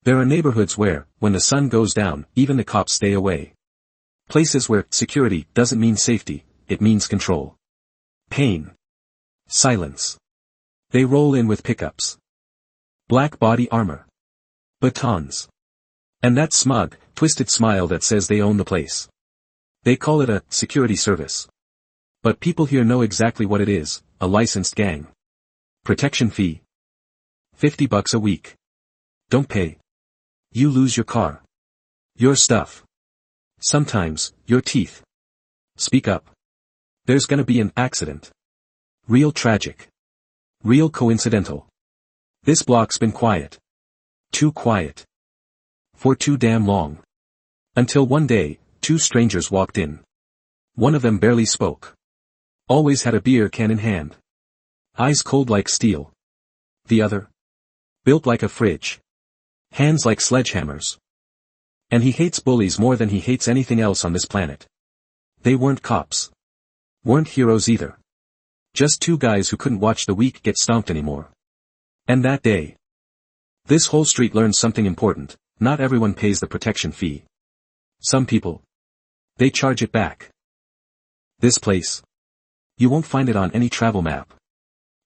There are neighborhoods where, when the sun goes down, even the cops stay away. Places where security doesn't mean safety, it means control. Pain. Silence. They roll in with pickups. Black body armor. Batons. And that smug, twisted smile that says they own the place. They call it a security service. But people here know exactly what it is, a licensed gang. Protection fee. $50 a week. Don't pay. You lose your car. Your stuff. Sometimes, your teeth. Speak up. There's gonna be an accident. Real tragic. Real coincidental. This block's been quiet. Too quiet. For too damn long. Until one day, two strangers walked in. One of them barely spoke. Always had a beer can in hand. Eyes cold like steel. The other? Built like a fridge. Hands like sledgehammers. And he hates bullies more than he hates anything else on this planet. They weren't cops. Weren't heroes either. Just two guys who couldn't watch the weak get stomped anymore. And that day. This whole street learned something important. Not everyone pays the protection fee. Some people. They charge it back. This place. You won't find it on any travel map.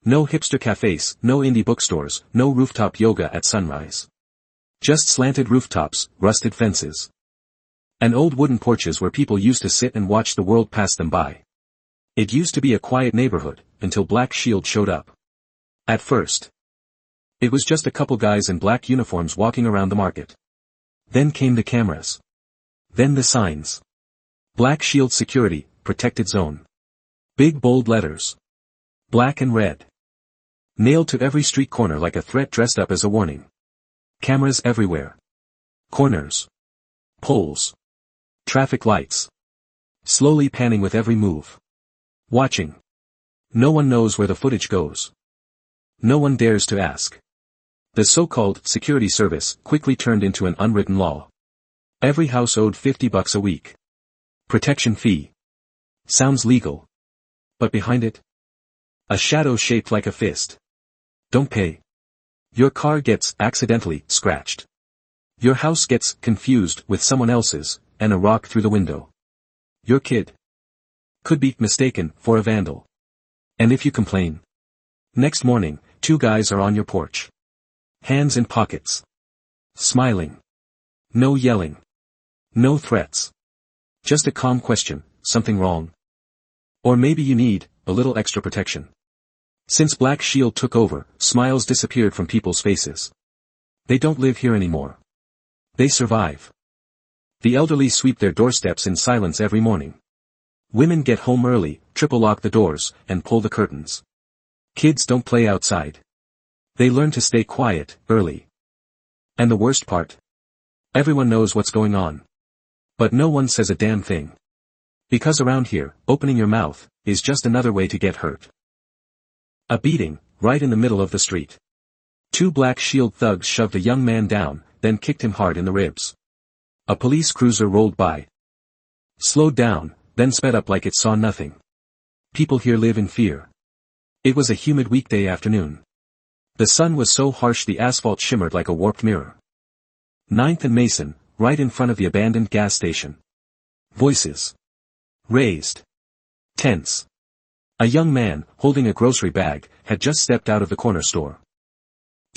No hipster cafes, no indie bookstores, no rooftop yoga at sunrise. Just slanted rooftops, rusted fences. And old wooden porches where people used to sit and watch the world pass them by. It used to be a quiet neighborhood, until Black Shield showed up. At first. It was just a couple guys in black uniforms walking around the market. Then came the cameras. Then the signs. Black Shield Security, Protected Zone. Big bold letters. Black and red. Nailed to every street corner like a threat dressed up as a warning. Cameras everywhere. Corners. Poles. Traffic lights. Slowly panning with every move. Watching. No one knows where the footage goes. No one dares to ask. The so-called security service quickly turned into an unwritten law. Every house owed $50 a week. Protection fee. Sounds legal. But behind it? A shadow shaped like a fist. Don't pay. Your car gets accidentally scratched. Your house gets confused with someone else's, and a rock through the window. Your kid could be mistaken for a vandal. And if you complain, next morning, two guys are on your porch. Hands in pockets. Smiling. No yelling. No threats. Just a calm question, something wrong? Or maybe you need a little extra protection. Since Black Shield took over, smiles disappeared from people's faces. They don't live here anymore. They survive. The elderly sweep their doorsteps in silence every morning. Women get home early, triple lock the doors, and pull the curtains. Kids don't play outside. They learn to stay quiet, early. And the worst part? Everyone knows what's going on. But no one says a damn thing. Because around here, opening your mouth, is just another way to get hurt. A beating, right in the middle of the street. Two Black Shield thugs shoved a young man down, then kicked him hard in the ribs. A police cruiser rolled by. Slowed down, then sped up like it saw nothing. People here live in fear. It was a humid weekday afternoon. The sun was so harsh the asphalt shimmered like a warped mirror. 9th and Mason, right in front of the abandoned gas station. Voices. Raised. Tense. A young man, holding a grocery bag, had just stepped out of the corner store.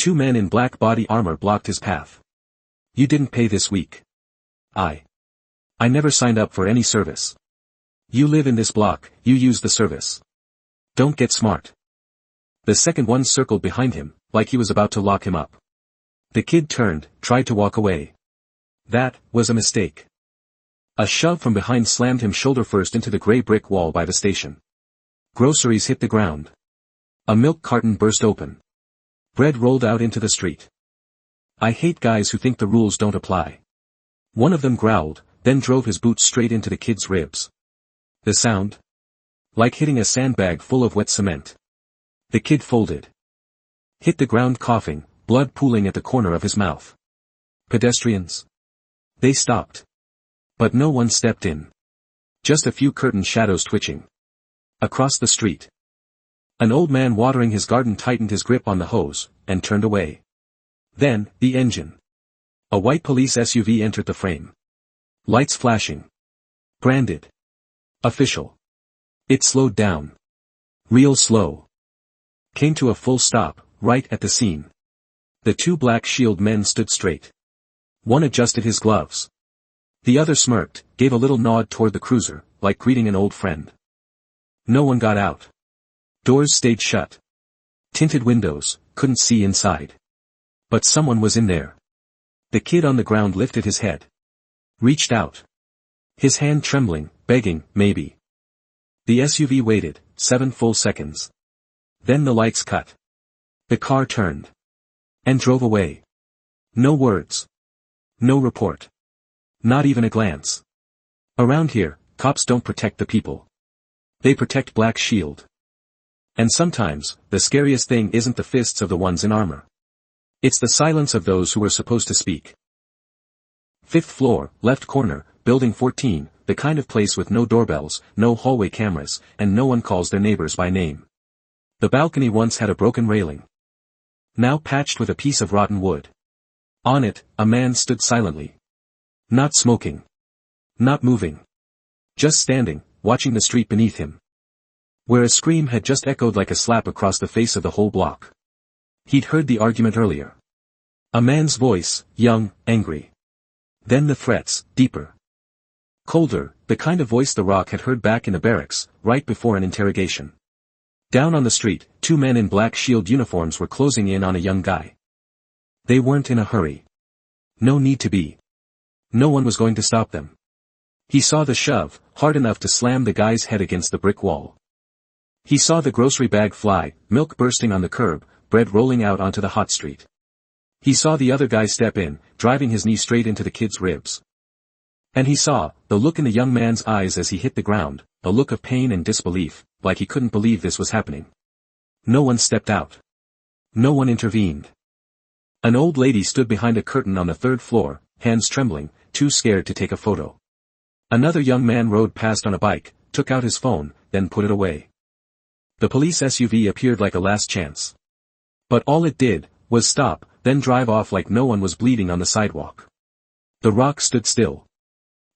Two men in black body armor blocked his path. You didn't pay this week. I never signed up for any service. You live in this block, you use the service. Don't get smart. The second one circled behind him, like he was about to lock him up. The kid turned, tried to walk away. That was a mistake. A shove from behind slammed him shoulder first into the gray brick wall by the station. Groceries hit the ground. A milk carton burst open. Bread rolled out into the street. I hate guys who think the rules don't apply. One of them growled, then drove his boot straight into the kid's ribs. The sound? Like hitting a sandbag full of wet cement. The kid folded. Hit the ground coughing, blood pooling at the corner of his mouth. Pedestrians? They stopped. But no one stepped in. Just a few curtain shadows twitching. Across the street. An old man watering his garden tightened his grip on the hose, and turned away. Then, the engine. A white police SUV entered the frame. Lights flashing. Branded. Official. It slowed down. Real slow. Came to a full stop, right at the scene. The two Black Shield men stood straight. One adjusted his gloves. The other smirked, gave a little nod toward the cruiser, like greeting an old friend. No one got out. Doors stayed shut. Tinted windows, couldn't see inside. But someone was in there. The kid on the ground lifted his head. Reached out. His hand trembling, begging, maybe. The SUV waited, 7 full seconds. Then the lights cut. The car turned. And drove away. No words. No report. Not even a glance. Around here, cops don't protect the people. They protect Black Shield. And sometimes, the scariest thing isn't the fists of the ones in armor. It's the silence of those who are supposed to speak. 5th floor, left corner, building 14, the kind of place with no doorbells, no hallway cameras, and no one calls their neighbors by name. The balcony once had a broken railing. Now patched with a piece of rotten wood. On it, a man stood silently. Not smoking. Not moving. Just standing, watching the street beneath him. Where a scream had just echoed like a slap across the face of the whole block. He'd heard the argument earlier. A man's voice, young, angry. Then the threats, deeper. Colder, the kind of voice The Rock had heard back in the barracks, right before an interrogation. Down on the street, 2 men in Black Shield uniforms were closing in on a young guy. They weren't in a hurry. No need to be. No one was going to stop them. He saw the shove, hard enough to slam the guy's head against the brick wall. He saw the grocery bag fly, milk bursting on the curb, bread rolling out onto the hot street. He saw the other guy step in, driving his knee straight into the kid's ribs. And he saw, the look in the young man's eyes as he hit the ground, a look of pain and disbelief, like he couldn't believe this was happening. No one stepped out. No one intervened. An old lady stood behind a curtain on the 3rd floor, hands trembling, too scared to take a photo. Another young man rode past on a bike, took out his phone, then put it away. The police SUV appeared like a last chance. But all it did, was stop, then drive off like no one was bleeding on the sidewalk. The Rock stood still.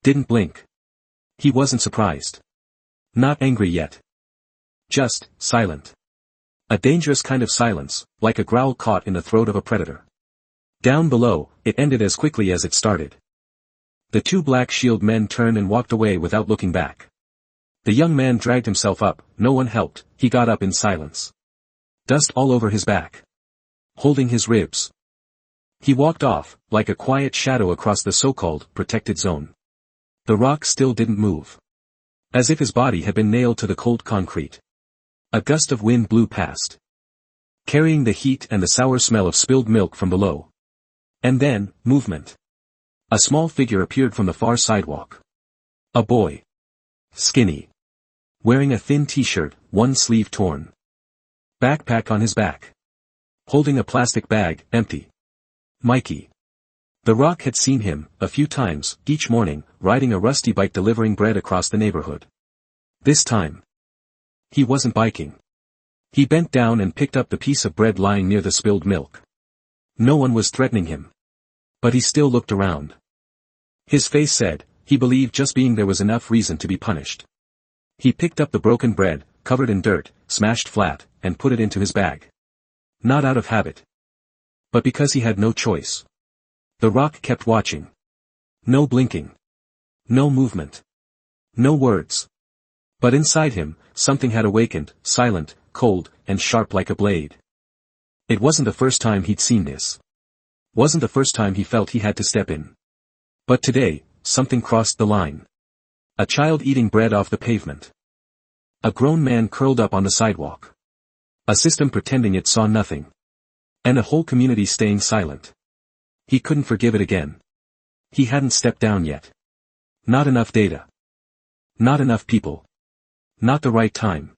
Didn't blink. He wasn't surprised. Not angry yet. Just, silent. A dangerous kind of silence, like a growl caught in the throat of a predator. Down below, it ended as quickly as it started. The 2 Black Shield men turned and walked away without looking back. The young man dragged himself up, no one helped, he got up in silence. Dust all over his back. Holding his ribs. He walked off, like a quiet shadow across the so-called protected zone. The Rock still didn't move. As if his body had been nailed to the cold concrete. A gust of wind blew past. Carrying the heat and the sour smell of spilled milk from below. And then, movement. A small figure appeared from the far sidewalk. A boy. Skinny. Wearing a thin t-shirt, one sleeve torn. Backpack on his back. Holding a plastic bag, empty. Mikey. The Rock had seen him, a few times, each morning, riding a rusty bike delivering bread across the neighborhood. This time. He wasn't biking. He bent down and picked up the piece of bread lying near the spilled milk. No one was threatening him. But he still looked around. His face said, he believed just being there was enough reason to be punished. He picked up the broken bread, covered in dirt, smashed flat, and put it into his bag. Not out of habit. But because he had no choice. The Rock kept watching. No blinking. No movement. No words. But inside him, something had awakened, silent, cold, and sharp like a blade. It wasn't the first time he'd seen this. Wasn't the first time he felt he had to step in. But today, something crossed the line. A child eating bread off the pavement. A grown man curled up on the sidewalk. A system pretending it saw nothing. And a whole community staying silent. He couldn't forgive it again. He hadn't stepped down yet. Not enough data. Not enough people. Not the right time.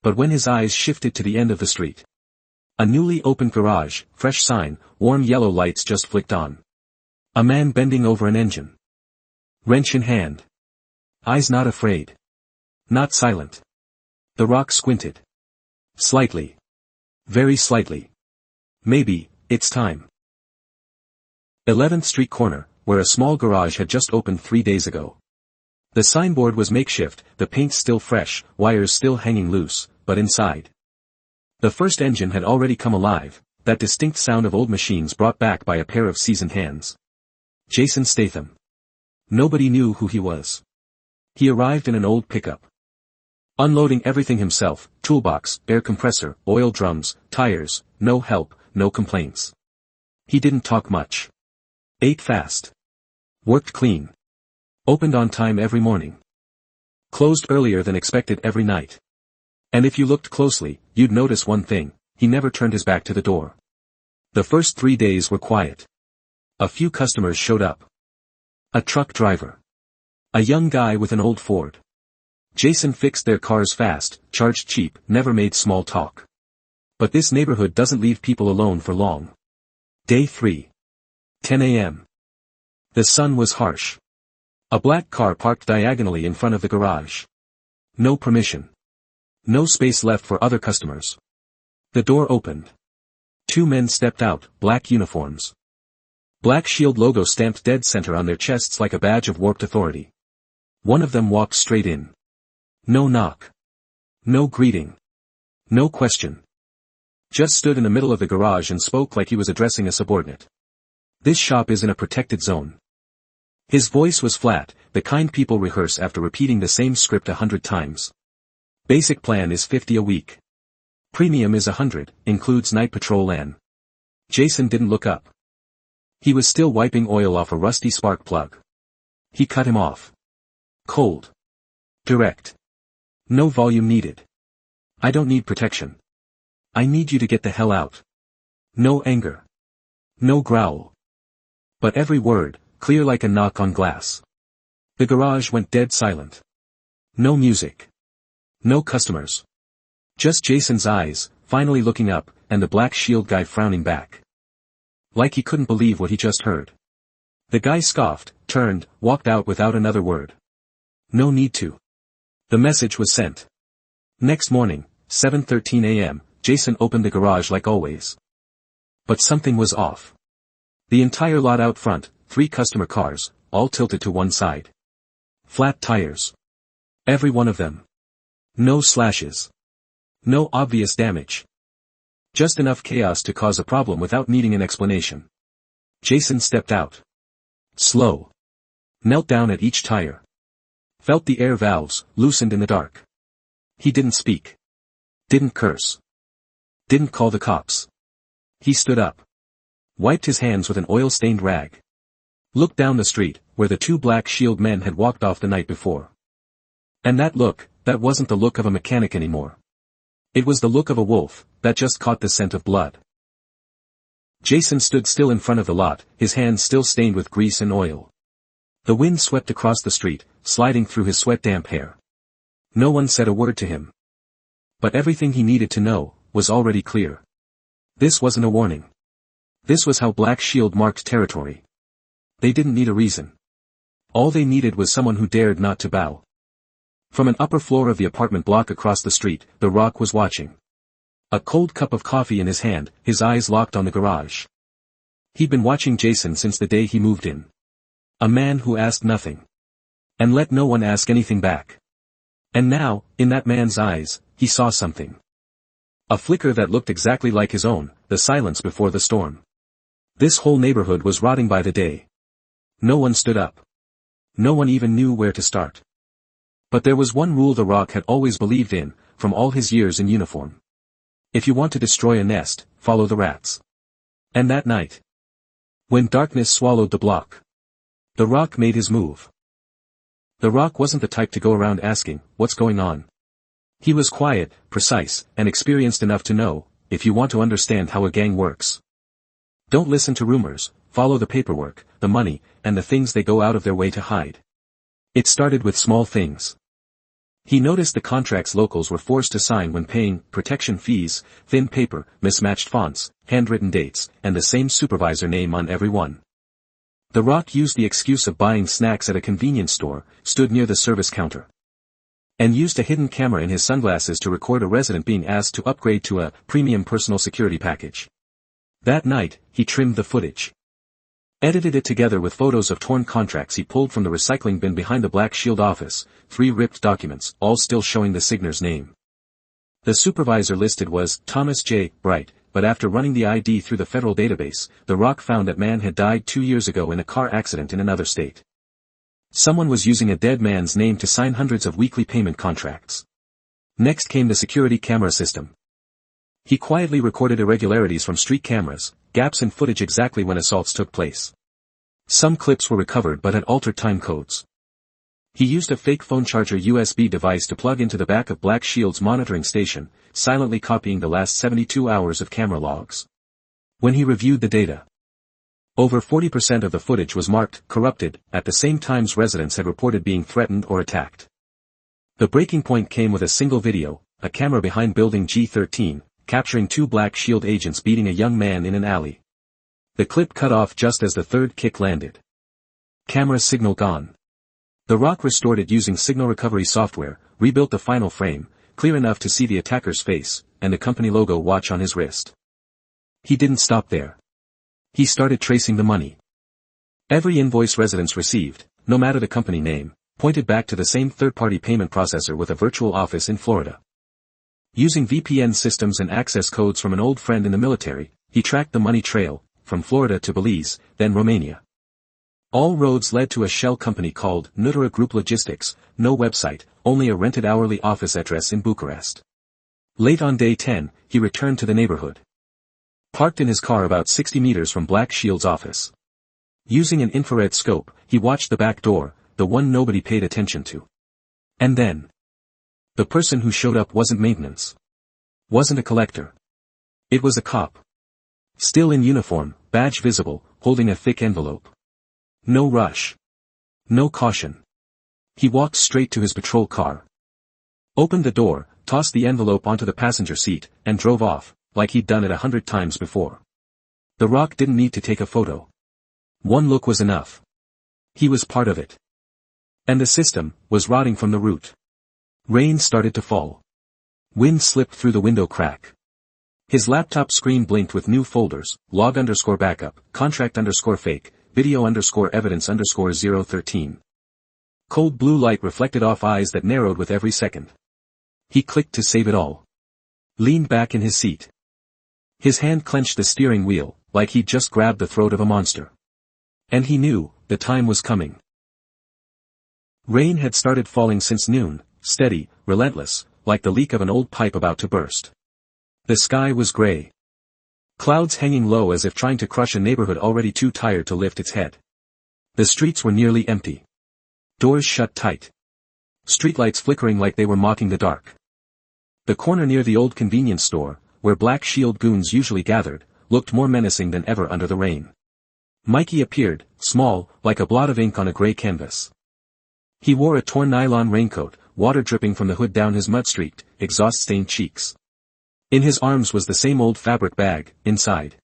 But when his eyes shifted to the end of the street. A newly opened garage, fresh sign, warm yellow lights just flicked on. A man bending over an engine. Wrench in hand. Eyes not afraid. Not silent. The Rock squinted. Slightly. Very slightly. Maybe, it's time. 11th Street corner, where a small garage had just opened 3 days ago. The signboard was makeshift, the paint still fresh, wires still hanging loose, but inside. The first engine had already come alive, that distinct sound of old machines brought back by a pair of seasoned hands. Jason Statham. Nobody knew who he was. He arrived in an old pickup. Unloading everything himself, toolbox, air compressor, oil drums, tires, no help, no complaints. He didn't talk much. Ate fast. Worked clean. Opened on time every morning. Closed earlier than expected every night. And if you looked closely, you'd notice one thing: he never turned his back to the door. The first 3 days were quiet. A few customers showed up. A truck driver. A young guy with an old Ford. Jason fixed their cars fast, charged cheap, never made small talk. But this neighborhood doesn't leave people alone for long. Day 3. 10 a.m. The sun was harsh. A black car parked diagonally in front of the garage. No permission. No space left for other customers. The door opened. 2 men stepped out, black uniforms. Black Shield logo stamped dead center on their chests like a badge of warped authority. One of them walked straight in. No knock. No greeting. No question. Just stood in the middle of the garage and spoke like he was addressing a subordinate. This shop is in a protected zone. His voice was flat, the kind people rehearse after repeating the same script 100 times. Basic plan is $50 a week. Premium is $100, includes night patrol and... Jason didn't look up. He was still wiping oil off a rusty spark plug. He cut him off. Cold. Direct. No volume needed. I don't need protection. I need you to get the hell out. No anger. No growl. But every word, clear like a knock on glass. The garage went dead silent. No music. No customers. Just Jason's eyes, finally looking up, and the Black Shield guy frowning back. Like he couldn't believe what he just heard. The guy scoffed, turned, walked out without another word. No need to. The message was sent. Next morning, 7:13 a.m., Jason opened the garage like always. But something was off. The entire lot out front, 3 customer cars, all tilted to one side. Flat tires. Every one of them. No slashes. No obvious damage. Just enough chaos to cause a problem without needing an explanation. Jason stepped out. Slow. Knelt down at each tire. Felt the air valves, loosened in the dark. He didn't speak. Didn't curse. Didn't call the cops. He stood up. Wiped his hands with an oil-stained rag. Looked down the street, where the 2 Black Shield men had walked off the night before. And that look, that wasn't the look of a mechanic anymore. It was the look of a wolf, that just caught the scent of blood. Jason stood still in front of the lot, his hands still stained with grease and oil. The wind swept across the street, sliding through his sweat-damp hair. No one said a word to him. But everything he needed to know, was already clear. This wasn't a warning. This was how Black Shield marked territory. They didn't need a reason. All they needed was someone who dared not to bow. From an upper floor of the apartment block across the street, The Rock was watching. A cold cup of coffee in his hand, his eyes locked on the garage. He'd been watching Jason since the day he moved in. A man who asked nothing. And let no one ask anything back. And now, in that man's eyes, he saw something. A flicker that looked exactly like his own, the silence before the storm. This whole neighborhood was rotting by the day. No one stood up. No one even knew where to start. But there was one rule The Rock had always believed in, from all his years in uniform. If you want to destroy a nest, follow the rats. And that night, when darkness swallowed the block, The Rock made his move. The Rock wasn't the type to go around asking, what's going on? He was quiet, precise, and experienced enough to know, if you want to understand how a gang works. Don't listen to rumors, follow the paperwork, the money, and the things they go out of their way to hide. It started with small things. He noticed the contracts locals were forced to sign when paying protection fees, thin paper, mismatched fonts, handwritten dates, and the same supervisor name on every one. The Rock used the excuse of buying snacks at a convenience store, stood near the service counter, and used a hidden camera in his sunglasses to record a resident being asked to upgrade to a premium personal security package. That night, he trimmed the footage. Edited it together with photos of torn contracts he pulled from the recycling bin behind the Black Shield office, 3 ripped documents, all still showing the signer's name. The supervisor listed was Thomas J. Bright, but after running the ID through the federal database, The Rock found that man had died 2 years ago in a car accident in another state. Someone was using a dead man's name to sign hundreds of weekly payment contracts. Next came the security camera system. He quietly recorded irregularities from street cameras, gaps in footage exactly when assaults took place. Some clips were recovered but had altered time codes. He used a fake phone charger USB device to plug into the back of Black Shield's monitoring station, silently copying the last 72 hours of camera logs. When he reviewed the data, over 40% of the footage was marked corrupted, at the same times residents had reported being threatened or attacked. The breaking point came with a single video, a camera behind building G13, capturing 2 Black Shield agents beating a young man in an alley. The clip cut off just as the third kick landed. Camera signal gone. The Rock restored it using signal recovery software, rebuilt the final frame, clear enough to see the attacker's face, and the company logo watch on his wrist. He didn't stop there. He started tracing the money. Every invoice residents received, no matter the company name, pointed back to the same third-party payment processor with a virtual office in Florida. Using VPN systems and access codes from an old friend in the military, he tracked the money trail, from Florida to Belize, then Romania. All roads led to a shell company called Nutera Group Logistics, no website, only a rented hourly office address in Bucharest. Late on day 10, he returned to the neighborhood. Parked in his car about 60 meters from Black Shield's office. Using an infrared scope, he watched the back door, the one nobody paid attention to. And then, the person who showed up wasn't maintenance. Wasn't a collector. It was a cop. Still in uniform, badge visible, holding a thick envelope. No rush. No caution. He walked straight to his patrol car. Opened the door, tossed the envelope onto the passenger seat, and drove off, like he'd done it 100 times before. The Rock didn't need to take a photo. One look was enough. He was part of it. And the system was rotting from the root. Rain started to fall. Wind slipped through the window crack. His laptop screen blinked with new folders, log_backup, contract_fake, video_evidence_013. Cold blue light reflected off eyes that narrowed with every second. He clicked to save it all. Leaned back in his seat. His hand clenched the steering wheel, like he'd just grabbed the throat of a monster. And he knew, the time was coming. Rain had started falling since noon, steady, relentless, like the leak of an old pipe about to burst. The sky was gray. Clouds hanging low as if trying to crush a neighborhood already too tired to lift its head. The streets were nearly empty. Doors shut tight. Streetlights flickering like they were mocking the dark. The corner near the old convenience store, where Black Shield goons usually gathered, looked more menacing than ever under the rain. Mikey appeared, small, like a blot of ink on a gray canvas. He wore a torn nylon raincoat, water dripping from the hood down his mud-streaked, exhaust-stained cheeks. In his arms was the same old fabric bag, inside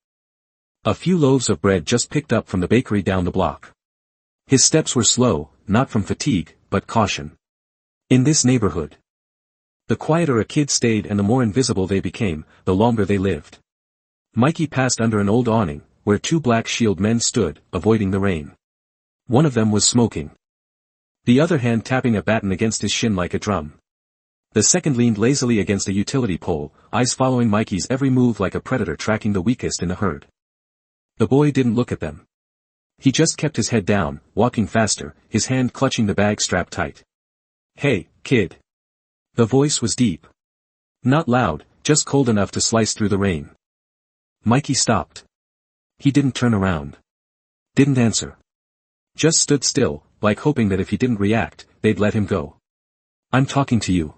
a few loaves of bread just picked up from the bakery down the block. His steps were slow, not from fatigue, but caution. In this neighborhood, the quieter a kid stayed and the more invisible they became, the longer they lived. Mikey passed under an old awning, where 2 Black Shield men stood, avoiding the rain. One of them was smoking. The other hand tapping a baton against his shin like a drum. The second leaned lazily against a utility pole, eyes following Mikey's every move like a predator tracking the weakest in the herd. The boy didn't look at them. He just kept his head down, walking faster, his hand clutching the bag strapped tight. "Hey, kid." The voice was deep. Not loud, just cold enough to slice through the rain. Mikey stopped. He didn't turn around. Didn't answer. Just stood still, like hoping that if he didn't react, they'd let him go. "I'm talking to you."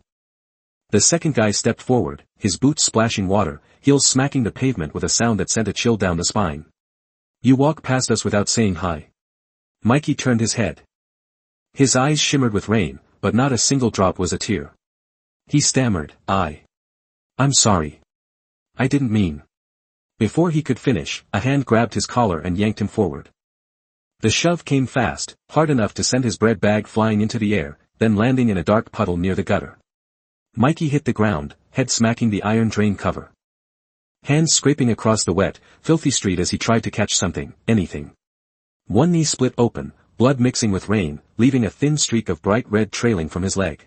The second guy stepped forward, his boots splashing water, heels smacking the pavement with a sound that sent a chill down the spine. "You walk past us without saying hi." Mikey turned his head. His eyes shimmered with rain, but not a single drop was a tear. He stammered, I'm sorry. I didn't mean." Before he could finish, a hand grabbed his collar and yanked him forward. The shove came fast, hard enough to send his bread bag flying into the air, then landing in a dark puddle near the gutter. Mikey hit the ground, head smacking the iron drain cover. Hands scraping across the wet, filthy street as he tried to catch something, anything. One knee split open, blood mixing with rain, leaving a thin streak of bright red trailing from his leg.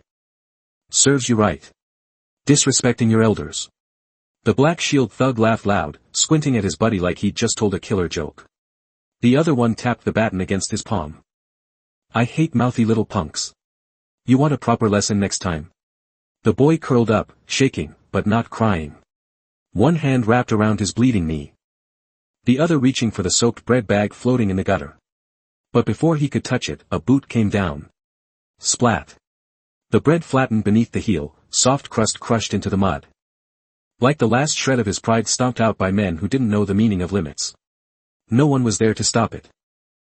Serves you right. Disrespecting your elders. The Black Shield thug laughed loud, squinting at his buddy like he'd just told a killer joke. The other one tapped the baton against his palm. I hate mouthy little punks. You want a proper lesson next time? The boy curled up, shaking, but not crying. One hand wrapped around his bleeding knee. The other reaching for the soaked bread bag floating in the gutter. But before he could touch it, a boot came down. Splat. The bread flattened beneath the heel, soft crust crushed into the mud. Like the last shred of his pride stomped out by men who didn't know the meaning of limits. No one was there to stop it.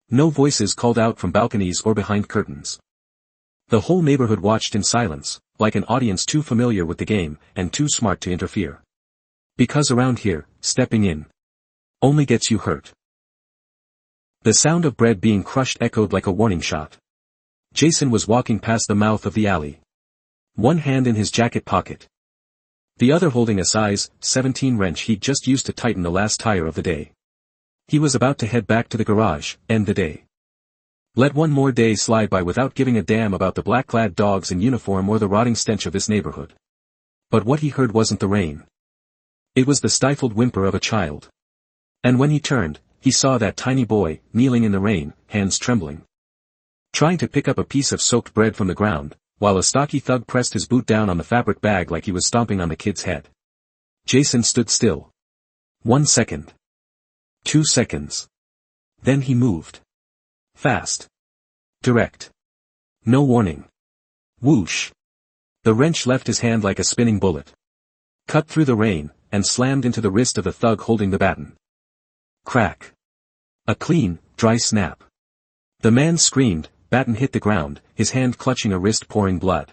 No voices called out from balconies or behind curtains. The whole neighborhood watched in silence, like an audience too familiar with the game, and too smart to interfere. Because around here, stepping in only gets you hurt. The sound of bread being crushed echoed like a warning shot. Jason was walking past the mouth of the alley. One hand in his jacket pocket. The other holding a size 17 wrench he'd just used to tighten the last tire of the day. He was about to head back to the garage, end the day. Let one more day slide by without giving a damn about the black-clad dogs in uniform or the rotting stench of this neighborhood. But what he heard wasn't the rain. It was the stifled whimper of a child. And when he turned, he saw that tiny boy, kneeling in the rain, hands trembling. Trying to pick up a piece of soaked bread from the ground, while a stocky thug pressed his boot down on the fabric bag like he was stomping on the kid's head. Jason stood still. 1 second. 2 seconds. Then he moved. Fast. Direct. No warning. Whoosh. The wrench left his hand like a spinning bullet. Cut through the rain, and slammed into the wrist of the thug holding the baton. Crack. A clean, dry snap. The man screamed, baton hit the ground, his hand clutching a wrist pouring blood.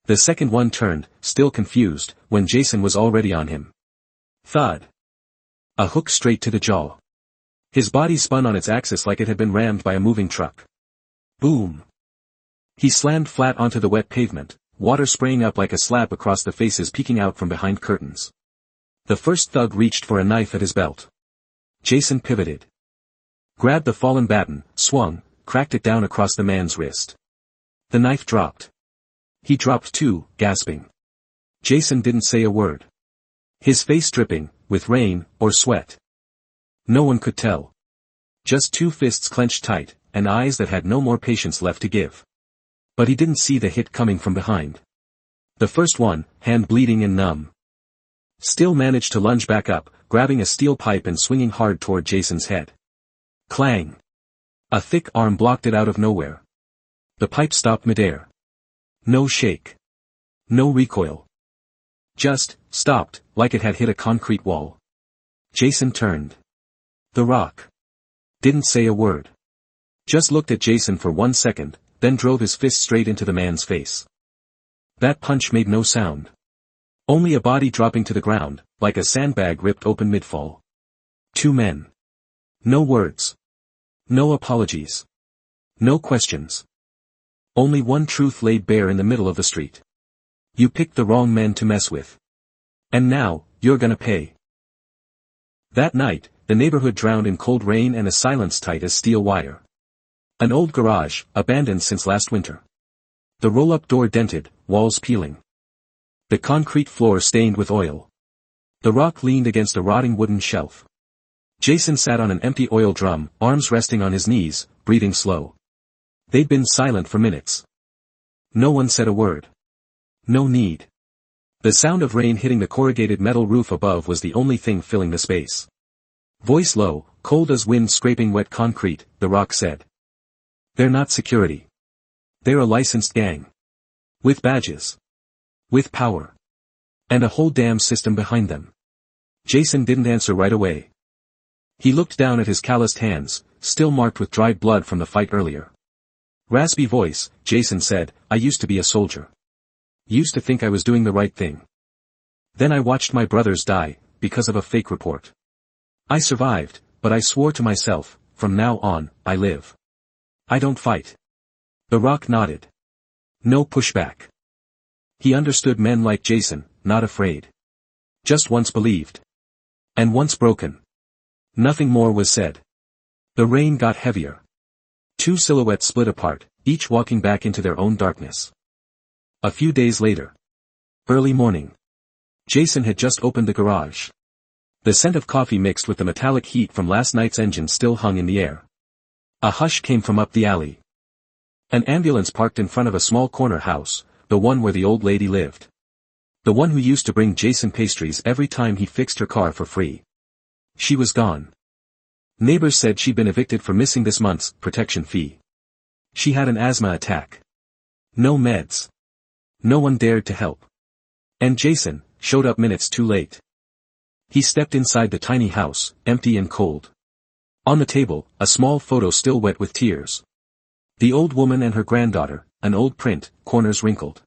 The second one turned, still confused, when Jason was already on him. Thud. A hook straight to the jaw. His body spun on its axis like it had been rammed by a moving truck. Boom. He slammed flat onto the wet pavement, water spraying up like a slap across the faces peeking out from behind curtains. The first thug reached for a knife at his belt. Jason pivoted. Grabbed the fallen baton, swung, cracked it down across the man's wrist. The knife dropped. He dropped too, gasping. Jason didn't say a word. His face dripping, with rain, or sweat. No one could tell. Just two fists clenched tight, and eyes that had no more patience left to give. But he didn't see the hit coming from behind. The first one, hand bleeding and numb. Still managed to lunge back up, grabbing a steel pipe and swinging hard toward Jason's head. Clang. A thick arm blocked it out of nowhere. The pipe stopped midair. No shake. No recoil. Just, stopped, like it had hit a concrete wall. Jason turned. The Rock. Didn't say a word. Just looked at Jason for 1 second, then drove his fist straight into the man's face. That punch made no sound. Only a body dropping to the ground, like a sandbag ripped open mid-fall. 2 men. No words. No apologies. No questions. Only one truth laid bare in the middle of the street. You picked the wrong men to mess with. And now, you're gonna pay. That night, the neighborhood drowned in cold rain and a silence tight as steel wire. An old garage, abandoned since last winter. The roll-up door dented, walls peeling. The concrete floor stained with oil. The Rock leaned against a rotting wooden shelf. Jason sat on an empty oil drum, arms resting on his knees, breathing slow. They'd been silent for minutes. No one said a word. No need. The sound of rain hitting the corrugated metal roof above was the only thing filling the space. Voice low, cold as wind scraping wet concrete, the Rock said. They're not security. They're a licensed gang. With badges. With power. And a whole damn system behind them. Jason didn't answer right away. He looked down at his calloused hands, still marked with dried blood from the fight earlier. Raspy voice, Jason said, I used to be a soldier. Used to think I was doing the right thing. Then I watched my brothers die, because of a fake report. I survived, but I swore to myself, from now on, I live. I don't fight. The Rock nodded. No pushback. He understood men like Jason, not afraid. Just once believed. And once broken. Nothing more was said. The rain got heavier. Two silhouettes split apart, each walking back into their own darkness. A few days later. Early morning. Jason had just opened the garage. The scent of coffee mixed with the metallic heat from last night's engine still hung in the air. A hush came from up the alley. An ambulance parked in front of a small corner house, the one where the old lady lived. The one who used to bring Jason pastries every time he fixed her car for free. She was gone. Neighbors said she'd been evicted for missing this month's protection fee. She had an asthma attack. No meds. No one dared to help. And Jason showed up minutes too late. He stepped inside the tiny house, empty and cold. On the table, a small photo still wet with tears. The old woman and her granddaughter, an old print, corners wrinkled.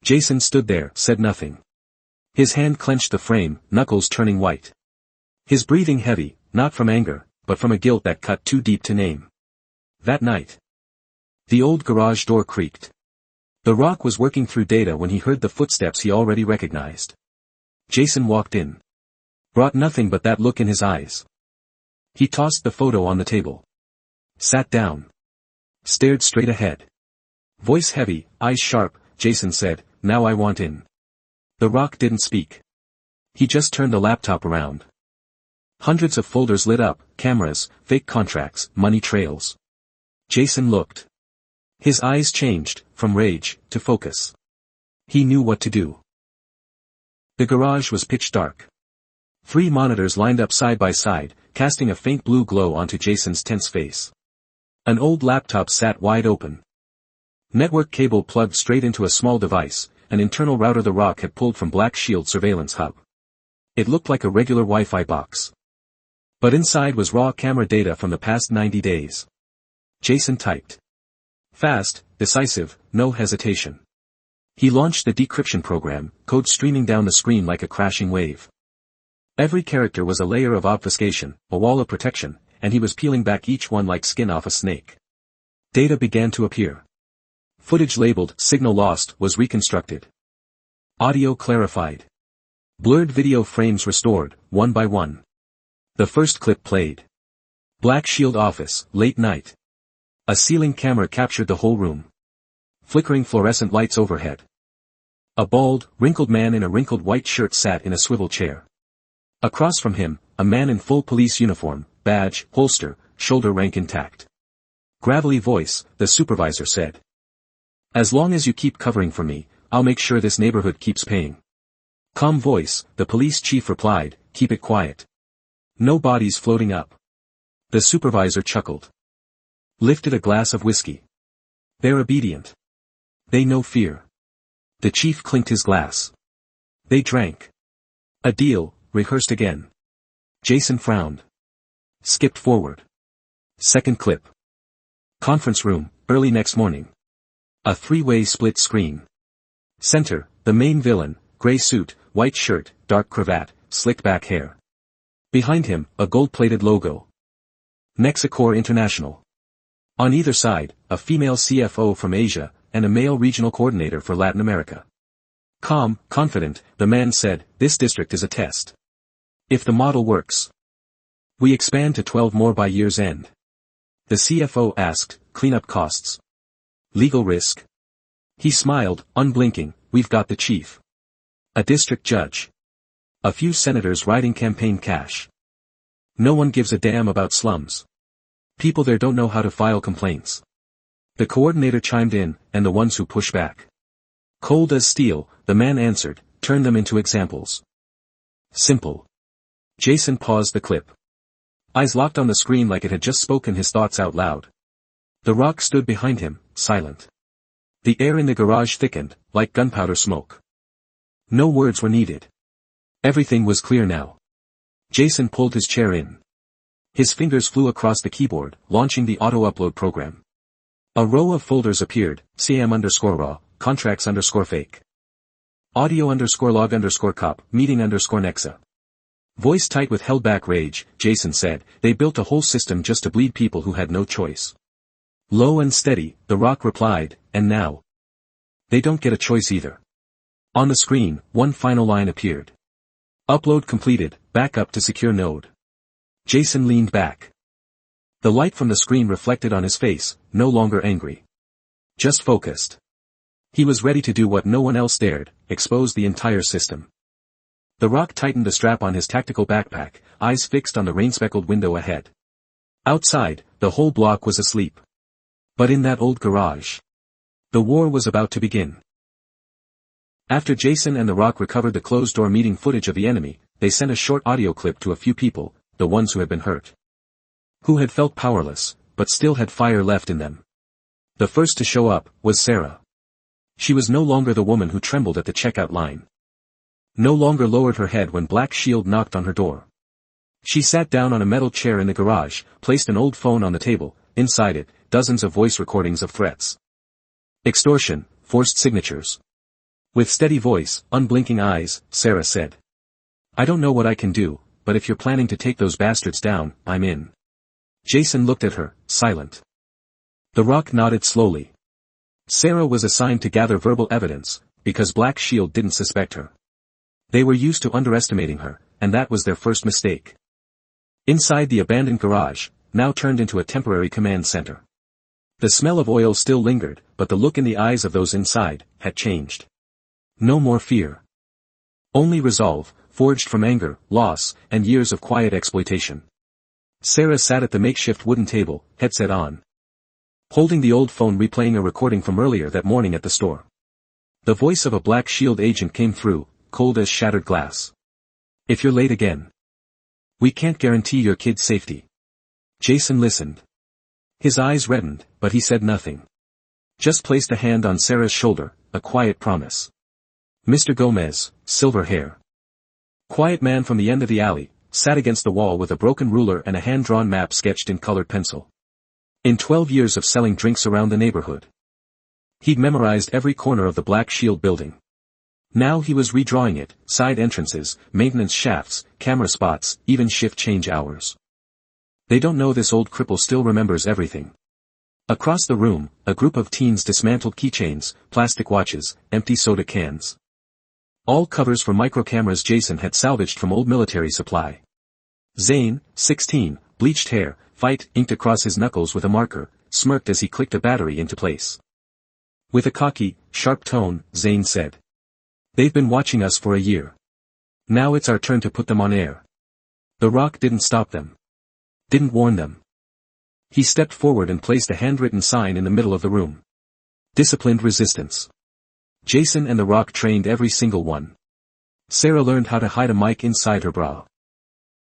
Jason stood there, said nothing. His hand clenched the frame, knuckles turning white. His breathing heavy, not from anger, but from a guilt that cut too deep to name. That night. The old garage door creaked. The Rock was working through data when he heard the footsteps he already recognized. Jason walked in. Brought nothing but that look in his eyes. He tossed the photo on the table. Sat down. Stared straight ahead. Voice heavy, eyes sharp, Jason said, "Now I want in." The Rock didn't speak. He just turned the laptop around. Hundreds of folders lit up, cameras, fake contracts, money trails. Jason looked. His eyes changed, from rage, to focus. He knew what to do. The garage was pitch dark. 3 monitors lined up side by side, casting a faint blue glow onto Jason's tense face. An old laptop sat wide open. Network cable plugged straight into a small device, an internal router the Rock had pulled from Black Shield surveillance hub. It looked like a regular Wi-Fi box. But inside was raw camera data from the past 90 days. Jason typed. Fast, decisive, no hesitation. He launched the decryption program, code streaming down the screen like a crashing wave. Every character was a layer of obfuscation, a wall of protection, and he was peeling back each one like skin off a snake. Data began to appear. Footage labeled "Signal Lost" was reconstructed. Audio clarified. Blurred video frames restored, one by one. The first clip played. Black Shield office, late night. A ceiling camera captured the whole room. Flickering fluorescent lights overhead. A bald, wrinkled man in a wrinkled white shirt sat in a swivel chair. Across from him, a man in full police uniform, badge, holster, shoulder rank intact. Gravelly voice, the supervisor said. "As long as you keep covering for me, I'll make sure this neighborhood keeps paying." Calm voice, the police chief replied, "Keep it quiet. No bodies floating up." The supervisor chuckled. Lifted a glass of whiskey. "They're obedient. They know fear." The chief clinked his glass. They drank. A deal, rehearsed again. Jason frowned. Skipped forward. Second clip. Conference room, early next morning. A 3-way split screen. Center, the main villain, gray suit, white shirt, dark cravat, slicked back hair. Behind him, a gold-plated logo. Nexicor International. On either side, a female CFO from Asia, and a male regional coordinator for Latin America. Calm, confident, the man said, "This district is a test. If the model works, we expand to 12 more by year's end." The CFO asked, "Cleanup costs? Legal risk?" He smiled, unblinking, "We've got the chief. A district judge. A few senators writing campaign cash. No one gives a damn about slums. People there don't know how to file complaints." The coordinator chimed in, "And the ones who push back. Cold as steel," the man answered, "turn them into examples. Simple." Jason paused the clip. Eyes locked on the screen like it had just spoken his thoughts out loud. The Rock stood behind him, silent. The air in the garage thickened, like gunpowder smoke. No words were needed. Everything was clear now. Jason pulled his chair in. His fingers flew across the keyboard, launching the auto-upload program. A row of folders appeared, CM_raw, contracts_fake. Audio_log_cop, meeting_nexa. Voice tight with held-back rage, Jason said, "They built a whole system just to bleed people who had no choice." Low and steady, the Rock replied, "And now? They don't get a choice either." On the screen, one final line appeared. "Upload completed, back up to secure node." Jason leaned back. The light from the screen reflected on his face, no longer angry. Just focused. He was ready to do what no one else dared, expose the entire system. The Rock tightened the strap on his tactical backpack, eyes fixed on the rain-speckled window ahead. Outside, the whole block was asleep. But in that old garage, the war was about to begin. After Jason and The Rock recovered the closed-door meeting footage of the enemy, they sent a short audio clip to a few people, the ones who had been hurt. Who had felt powerless, but still had fire left in them. The first to show up was Sarah. She was no longer the woman who trembled at the checkout line. No longer lowered her head when Black Shield knocked on her door. She sat down on a metal chair in the garage, placed an old phone on the table, inside it, dozens of voice recordings of threats. Extortion, forced signatures. With steady voice, unblinking eyes, Sarah said. I don't know what I can do, but if you're planning to take those bastards down, I'm in. Jason looked at her, silent. The Rock nodded slowly. Sarah was assigned to gather verbal evidence, because Black Shield didn't suspect her. They were used to underestimating her, and that was their first mistake. Inside the abandoned garage, now turned into a temporary command center. The smell of oil still lingered, but the look in the eyes of those inside had changed. No more fear. Only resolve, forged from anger, loss, and years of quiet exploitation. Sarah sat at the makeshift wooden table, headset on. Holding the old phone replaying a recording from earlier that morning at the store. The voice of a Black Shield agent came through, cold as shattered glass. If you're late again, we can't guarantee your kid's safety. Jason listened. His eyes reddened, but he said nothing. Just placed a hand on Sarah's shoulder, a quiet promise. Mr. Gomez, silver hair. Quiet man from the end of the alley, sat against the wall with a broken ruler and a hand-drawn map sketched in colored pencil. In 12 years of selling drinks around the neighborhood, he'd memorized every corner of the Black Shield building. Now he was redrawing it, side entrances, maintenance shafts, camera spots, even shift change hours. They don't know this old cripple still remembers everything. Across the room, a group of teens dismantled keychains, plastic watches, empty soda cans. All covers for microcameras Jason had salvaged from old military supply. Zane, 16, bleached hair, fight inked across his knuckles with a marker, smirked as he clicked a battery into place. With a cocky, sharp tone, Zane said. They've been watching us for a year. Now it's our turn to put them on air. The Rock didn't stop them. Didn't warn them. He stepped forward and placed a handwritten sign in the middle of the room. Disciplined resistance. Jason and The Rock trained every single one. Sarah learned how to hide a mic inside her bra.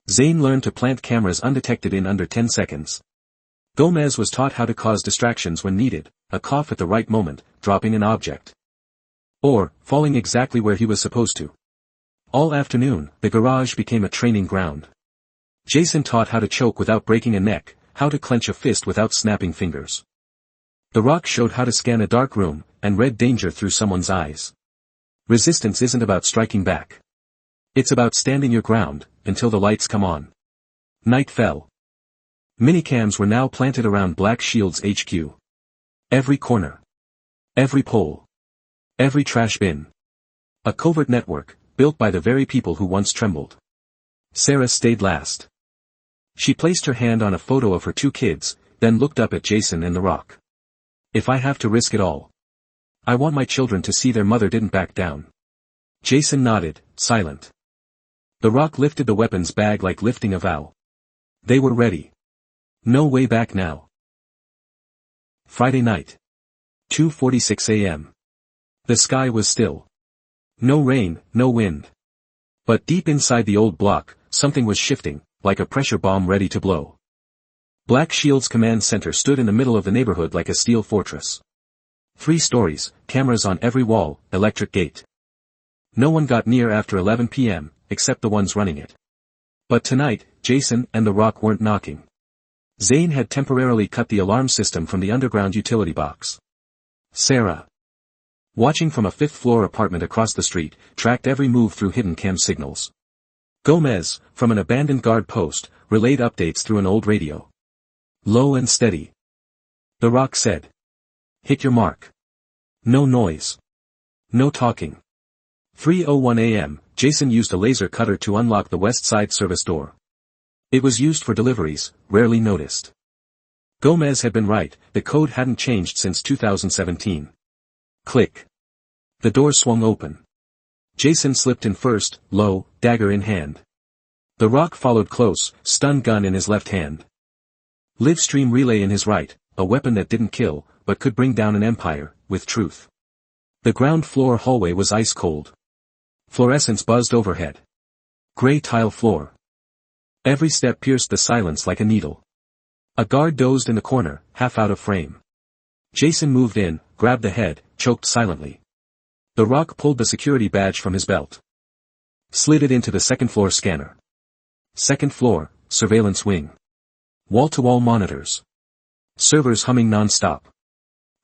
Zane learned to plant cameras undetected in under 10 seconds. Gomez was taught how to cause distractions when needed, a cough at the right moment, dropping an object. Or, falling exactly where he was supposed to. All afternoon, the garage became a training ground. Jason taught how to choke without breaking a neck, how to clench a fist without snapping fingers. The Rock showed how to scan a dark room, and read danger through someone's eyes. Resistance isn't about striking back. It's about standing your ground, until the lights come on. Night fell. Minicams were now planted around Black Shield's HQ. Every corner. Every pole. Every trash bin. A covert network, built by the very people who once trembled. Sarah stayed last. She placed her hand on a photo of her two kids, then looked up at Jason and The Rock. If I have to risk it all, I want my children to see their mother didn't back down. Jason nodded, silent. The Rock lifted the weapons bag like lifting a vow. They were ready. No way back now. Friday night. 2:46 a.m. The sky was still. No rain, no wind. But deep inside the old block, something was shifting, like a pressure bomb ready to blow. Black Shield's command center stood in the middle of the neighborhood like a steel fortress. 3 stories, cameras on every wall, electric gate. No one got near after 11 p.m., except the ones running it. But tonight, Jason and The Rock weren't knocking. Zane had temporarily cut the alarm system from the underground utility box. Sarah, watching from a 5th-floor apartment across the street, tracked every move through hidden cam signals. Gomez, from an abandoned guard post, relayed updates through an old radio. Low and steady. The Rock said. Hit your mark. No noise. No talking. 3:01 a.m., Jason used a laser cutter to unlock the west side service door. It was used for deliveries, rarely noticed. Gomez had been right, the code hadn't changed since 2017. Click. The door swung open. Jason slipped in first, low, dagger in hand. The Rock followed close, stun gun in his left hand. Livestream relay in his right, a weapon that didn't kill, but could bring down an empire, with truth. The ground floor hallway was ice cold. Fluorescence buzzed overhead. Gray tile floor. Every step pierced the silence like a needle. A guard dozed in the corner, half out of frame. Jason moved in, grabbed the head, choked silently. The Rock pulled the security badge from his belt. Slid it into the second floor scanner. Second floor, surveillance wing. Wall-to-wall monitors. Servers humming non-stop.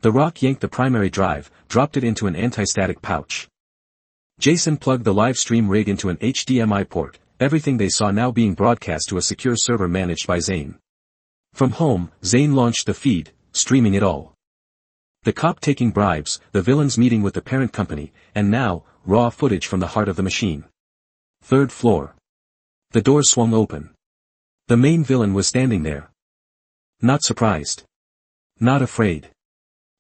The Rock yanked the primary drive, dropped it into an anti-static pouch. Jason plugged the live stream rig into an HDMI port, everything they saw now being broadcast to a secure server managed by Zane. From home, Zane launched the feed, streaming it all. The cop taking bribes, the villains meeting with the parent company, and now, raw footage from the heart of the machine. Third floor. The door swung open. The main villain was standing there. Not surprised. Not afraid.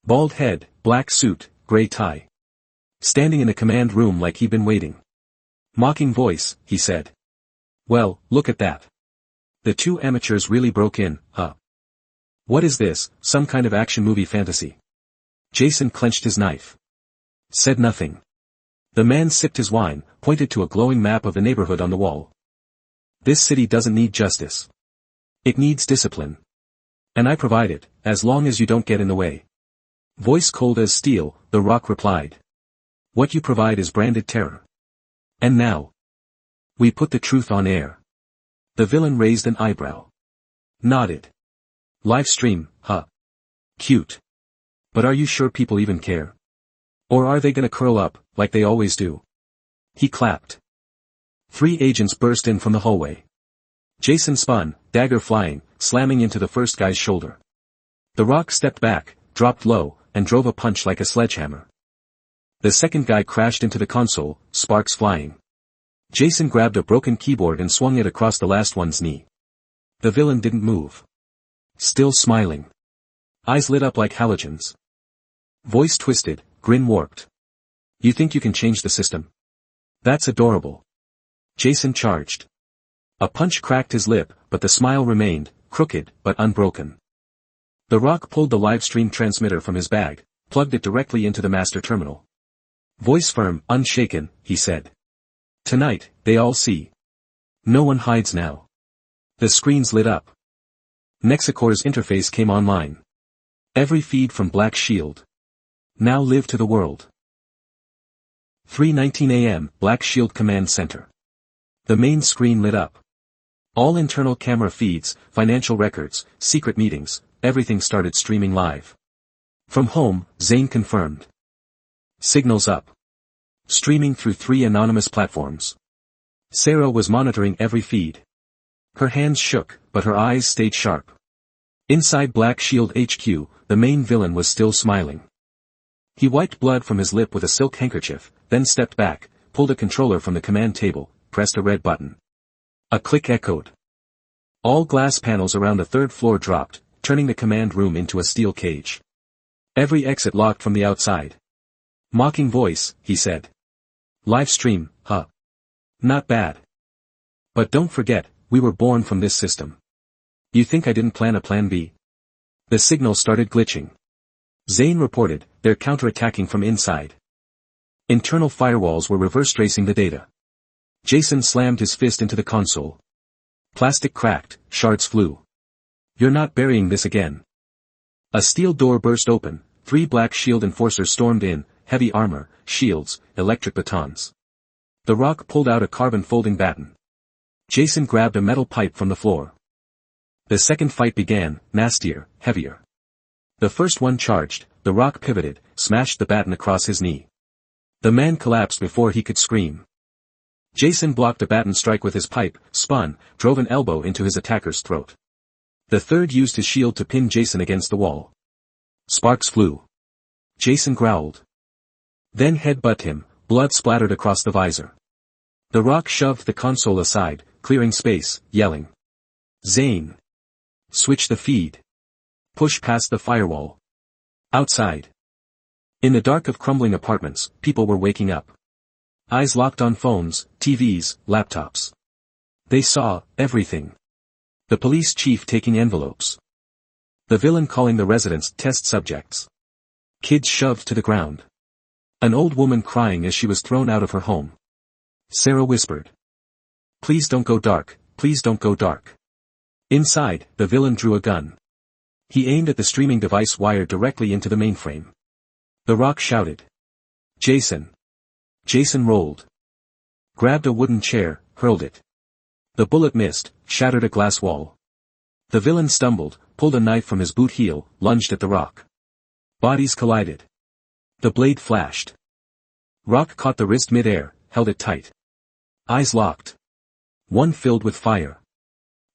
Bald head, black suit, gray tie. Standing in a command room like he'd been waiting. Mocking voice, he said. Well, look at that. The two amateurs really broke in, huh? What is this, some kind of action movie fantasy? Jason clenched his knife. Said nothing. The man sipped his wine, pointed to a glowing map of the neighborhood on the wall. This city doesn't need justice. It needs discipline. And I provide it, as long as you don't get in the way. Voice cold as steel, the Rock replied. What you provide is branded terror. And now. We put the truth on air. The villain raised an eyebrow. Nodded. Live stream, huh? Cute. But are you sure people even care? Or are they gonna curl up, like they always do? He clapped. 3 agents burst in from the hallway. Jason spun, dagger flying, slamming into the first guy's shoulder. The Rock stepped back, dropped low, and drove a punch like a sledgehammer. The second guy crashed into the console, sparks flying. Jason grabbed a broken keyboard and swung it across the last one's knee. The villain didn't move. Still smiling. Eyes lit up like halogens. Voice twisted, grin warped. You think you can change the system? That's adorable. Jason charged. A punch cracked his lip, but the smile remained, crooked, but unbroken. The Rock pulled the live stream transmitter from his bag, plugged it directly into the master terminal. Voice firm, unshaken, he said. Tonight, they all see. No one hides now. The screens lit up. Nexicor's interface came online. Every feed from Black Shield. Now live to the world. 3:19 a.m., Black Shield Command Center. The main screen lit up. All internal camera feeds, financial records, secret meetings, everything started streaming live. From home, Zane confirmed. Signals up. Streaming through 3 anonymous platforms. Sarah was monitoring every feed. Her hands shook, but her eyes stayed sharp. Inside Black Shield HQ, the main villain was still smiling. He wiped blood from his lip with a silk handkerchief, then stepped back, pulled a controller from the command table, pressed a red button. A click echoed. All glass panels around the 3rd floor dropped, turning the command room into a steel cage. Every exit locked from the outside. Mocking voice, he said. Live stream, huh? Not bad. But don't forget, we were born from this system. You think I didn't plan a plan B? The signal started glitching. Zane reported, they're counterattacking from inside. Internal firewalls were reverse tracing the data. Jason slammed his fist into the console. Plastic cracked, shards flew. You're not burying this again. A steel door burst open, 3 Black Shield enforcers stormed in, heavy armor, shields, electric batons. The Rock pulled out a carbon folding baton. Jason grabbed a metal pipe from the floor. The second fight began, nastier, heavier. The first one charged, the Rock pivoted, smashed the baton across his knee. The man collapsed before he could scream. Jason blocked the baton strike with his pipe, spun, drove an elbow into his attacker's throat. The third used his shield to pin Jason against the wall. Sparks flew. Jason growled. Then headbutted him, blood splattered across the visor. The Rock shoved the console aside, clearing space, yelling. Zane. Switch the feed. push past the firewall. Outside. In the dark of crumbling apartments, people were waking up. Eyes locked on phones, TVs, laptops. They saw everything. The police chief taking envelopes. The villain calling the residents test subjects. Kids shoved to the ground. An old woman crying as she was thrown out of her home. Sarah whispered. "Please don't go dark, please don't go dark." Inside, the villain drew a gun. He aimed at the streaming device wired directly into the mainframe. The Rock shouted. "Jason." Jason rolled. Grabbed a wooden chair, hurled it. The bullet missed, shattered a glass wall. The villain stumbled, pulled a knife from his boot heel, lunged at the Rock. Bodies collided. The blade flashed. Rock caught the wrist mid-air, held it tight. Eyes locked. One filled with fire.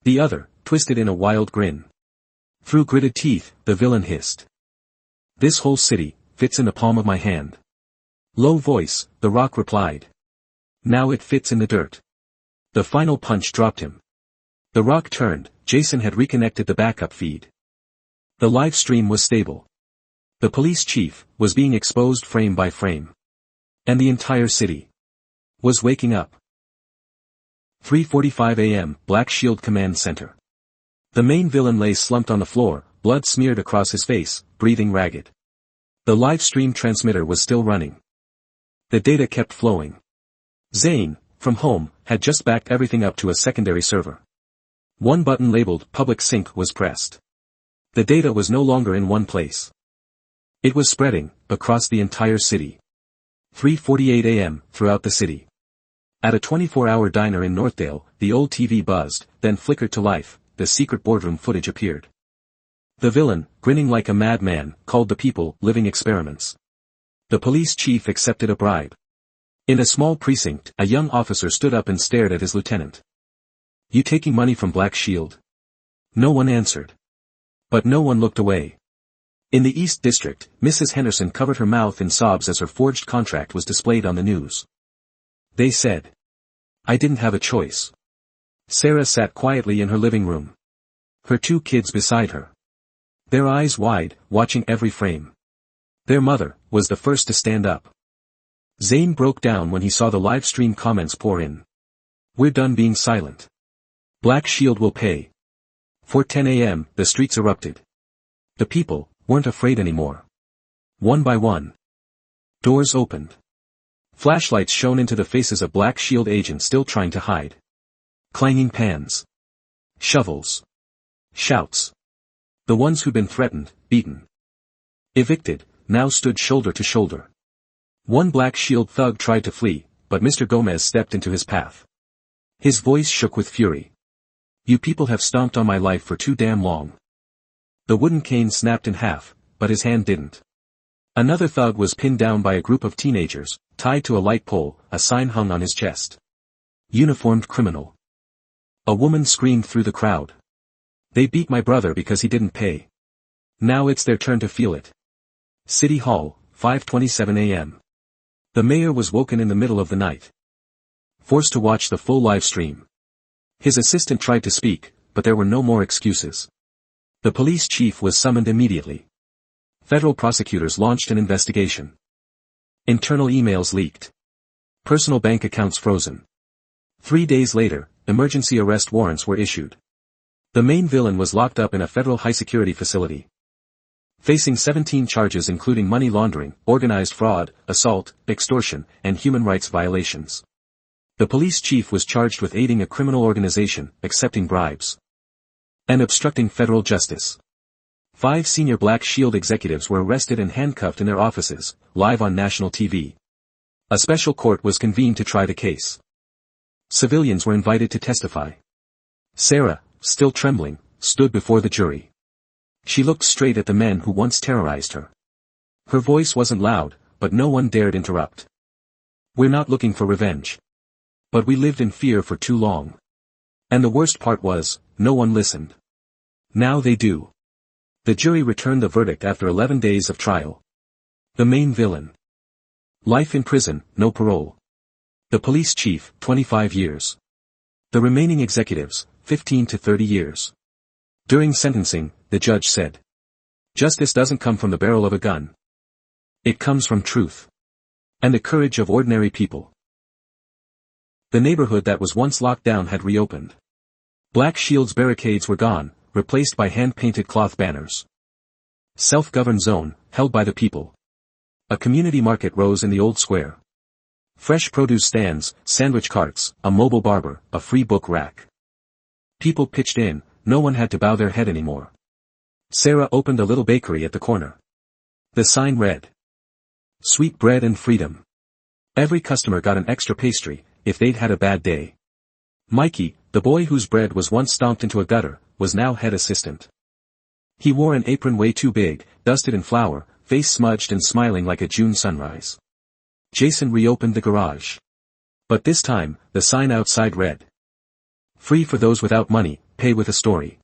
The other, twisted in a wild grin. Through gritted teeth, the villain hissed. "This whole city fits in the palm of my hand." Low voice, the Rock replied. "Now it fits in the dirt." The final punch dropped him. The Rock turned. Jason had reconnected the backup feed. The live stream was stable. The police chief was being exposed frame by frame. And the entire city was waking up. 3:45 a.m., Black Shield Command Center. The main villain lay slumped on the floor, blood smeared across his face, breathing ragged. The live stream transmitter was still running. The data kept flowing. Zane, from home, had just backed everything up to a secondary server. One button labeled Public Sync was pressed. The data was no longer in one place. It was spreading, across the entire city. 3:48 a.m., throughout the city. At a 24-hour diner in Northdale, the old TV buzzed, then flickered to life, the secret boardroom footage appeared. The villain, grinning like a madman, called the people living experiments. The police chief accepted a bribe. In a small precinct, a young officer stood up and stared at his lieutenant. "You taking money from Black Shield?" No one answered. But no one looked away. In the East District, Mrs. Henderson covered her mouth in sobs as her forged contract was displayed on the news. They said. "I didn't have a choice." Sarah sat quietly in her living room. Her two kids beside her. Their eyes wide, watching every frame. Their mother was the first to stand up. Zane broke down when he saw the live stream comments pour in. "We're done being silent. Black Shield will pay." 4:10 a.m., the streets erupted. The people weren't afraid anymore. One by one. Doors opened. Flashlights shone into the faces of Black Shield agents still trying to hide. Clanging pans. Shovels. Shouts. The ones who'd been threatened, beaten, evicted, now stood shoulder to shoulder. One Black Shield thug tried to flee, but Mr. Gomez stepped into his path. His voice shook with fury. "You people have stomped on my life for too damn long." The wooden cane snapped in half, but his hand didn't. Another thug was pinned down by a group of teenagers, tied to a light pole, a sign hung on his chest. "Uniformed criminal." A woman screamed through the crowd. "They beat my brother because he didn't pay. Now it's their turn to feel it." City Hall, 5:27 a.m. The mayor was woken in the middle of the night. Forced to watch the full live stream. His assistant tried to speak, but there were no more excuses. The police chief was summoned immediately. Federal prosecutors launched an investigation. Internal emails leaked. Personal bank accounts frozen. 3 days later, emergency arrest warrants were issued. The main villain was locked up in a federal high-security facility. Facing 17 charges including money laundering, organized fraud, assault, extortion, and human rights violations. The police chief was charged with aiding a criminal organization, accepting bribes, and obstructing federal justice. 5 senior Black Shield executives were arrested and handcuffed in their offices, live on national TV. A special court was convened to try the case. Civilians were invited to testify. Sarah, still trembling, stood before the jury. She looked straight at the men who once terrorized her. Her voice wasn't loud, but no one dared interrupt. "We're not looking for revenge. But we lived in fear for too long. And the worst part was, no one listened. Now they do." The jury returned the verdict after 11 days of trial. The main villain. Life in prison, no parole. The police chief, 25 years. The remaining executives, 15 to 30 years. During sentencing, the judge said, Justice doesn't come from the barrel of a gun. It comes from truth. And the courage of ordinary people. The neighborhood that was once locked down had reopened. Black Shield's barricades were gone, replaced by hand-painted cloth banners. Self-governed zone, held by the people. A community market rose in the old square. Fresh produce stands, sandwich carts, a mobile barber, a free book rack. People pitched in, no one had to bow their head anymore. Sarah opened a little bakery at the corner. The sign read, "Sweet bread and freedom." Every customer got an extra pastry, if they'd had a bad day. Mikey, the boy whose bread was once stomped into a gutter, was now head assistant. He wore an apron way too big, dusted in flour, face smudged and smiling like a June sunrise. Jason reopened the garage. But this time, the sign outside read, "Free for those without money, pay with a story."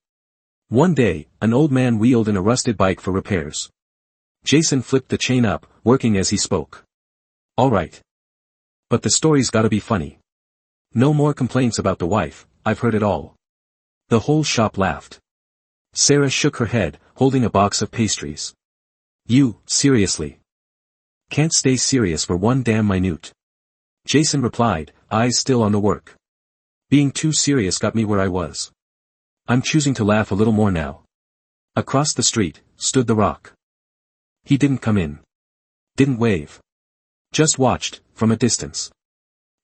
One day, an old man wheeled in a rusted bike for repairs. Jason flipped the chain up, working as he spoke. "All right. But the story's gotta be funny. No more complaints about the wife, I've heard it all." The whole shop laughed. Sarah shook her head, holding a box of pastries. "You, seriously? Can't stay serious for one damn minute." Jason replied, eyes still on the work. "Being too serious got me where I was. I'm choosing to laugh a little more now." Across the street, stood the Rock. He didn't come in. Didn't wave. Just watched, from a distance.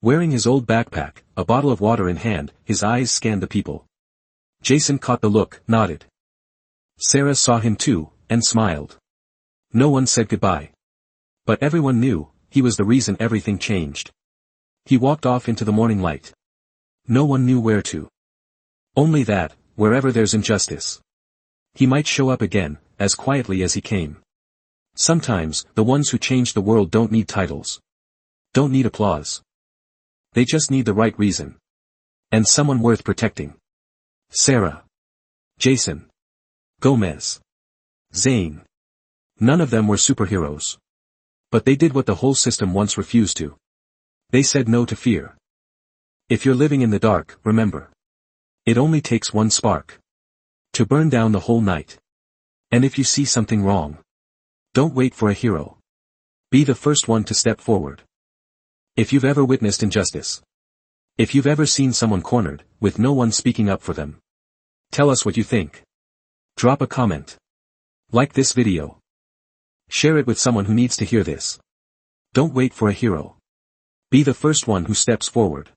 Wearing his old backpack, a bottle of water in hand, his eyes scanned the people. Jason caught the look, nodded. Sarah saw him too, and smiled. No one said goodbye. But everyone knew, he was the reason everything changed. He walked off into the morning light. No one knew where to. Only that, wherever there's injustice, he might show up again, as quietly as he came. Sometimes, the ones who change the world don't need titles. Don't need applause. They just need the right reason. And someone worth protecting. Sarah. Jason. Gomez. Zane. None of them were superheroes. But they did what the whole system once refused to. They said no to fear. If you're living in the dark, remember. It only takes one spark to burn down the whole night. And if you see something wrong, don't wait for a hero. Be the first one to step forward. If you've ever witnessed injustice, if you've ever seen someone cornered, with no one speaking up for them, tell us what you think. Drop a comment. Like this video. Share it with someone who needs to hear this. Don't wait for a hero. Be the first one who steps forward.